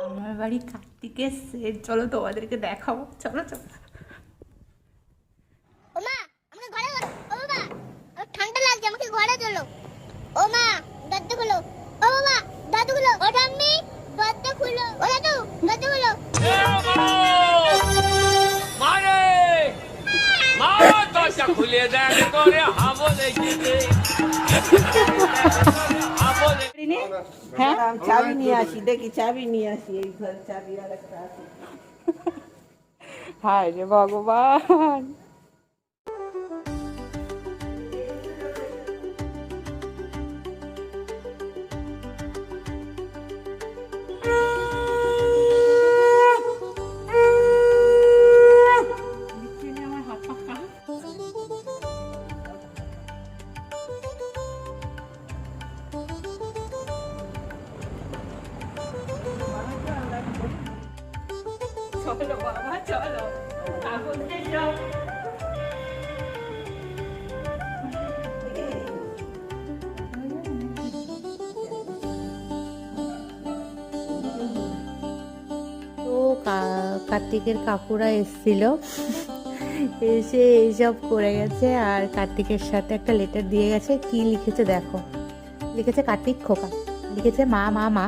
আমার বাড়ি কার্তিকের সেট, চলো তোমাদেরকে দেখাবো, চলো চলো। ও মা, আমাকে ঘরে ও বাবা, আমার ঠান্ডা লাগছে, আমাকে ঘরে চলো। ও মা, দরজা খুলো। ও বাবা, দরজা খুলো। ও ঠাম্মি, দরজা খুলো। ও দাদু, দরজা খুলো। মারে মা, দরজা খুলে দেখ তোরে হাবলে গিয়ে হাবলে। হ্যাঁ, চাবি নিয়ে আসি, দেখি চাবি নিয়ে আসি, এই ঘর চাবি আর একটা আছে। হায় রে ভগবান। চলো বাবা চলো, ঠাকুর এসো। তো কার্তিকের কাকুরা এসেছিল, এসে এইসব করে গেছে। আর কার্তিকের সাথে একটা লেটার দিয়ে গেছে। কি লিখেছে দেখো, লিখেছে কার্তিক খোকা, লিখেছে মা মা মা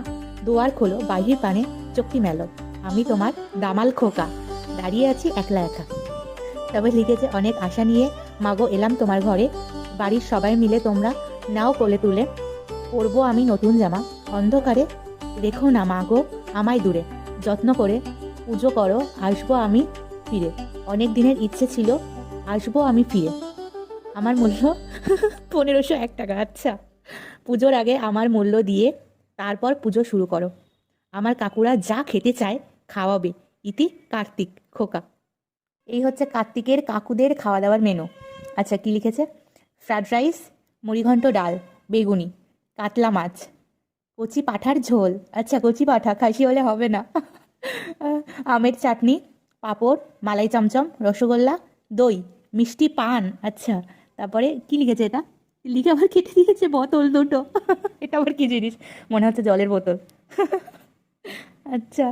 দুয়ার খোলো বাহির পানে চোখটি মেলো, আমি তোমার দামাল খোকা দাঁড়িয়ে আছি একলা একা। তবে লিখেছে অনেক আশা নিয়ে মাগো এলাম তোমার ঘরে, বাড়ির সবাই মিলে তোমরা নাও কোলে তুলে, পরবো আমি নতুন জামা, অন্ধকারে রেখো না মাগো আমায় দূরে, যত্ন করে পুজো করো আসবো আমি ফিরে, অনেক দিনের ইচ্ছে ছিল আসবো আমি ফিরে। আমার মূল্য 1501 টাকা। আচ্ছা, পুজোর আগে আমার মূল্য দিয়ে তারপর পুজো শুরু করো, আমার কাকুরা যা খেতে চায় খাওয়াবে, ইতি কার্তিক খোকা। এই হচ্ছে কার্তিকের কাকুদের খাওয়া দাওয়ার মেনু। আচ্ছা, কি লিখেছে, ফ্রাইড রাইস, মুড়িঘণ্ট ডাল, বেগুনি, কাতলা মাছ, কচি পাঁঠার ঝোল। আচ্ছা, কচি পাঁঠা, খাসি হলে হবে না। আমের চাটনি, পাঁপড়, মালাই চমচম, রসগোল্লা, দই, মিষ্টি পান। আচ্ছা, তারপরে কি লিখেছে এটা, লিখে আবার কেটে দিয়েছে বোতল দুটো। এটা আবার কি জিনিস, মনে হচ্ছে জলের বোতল। আচ্ছা।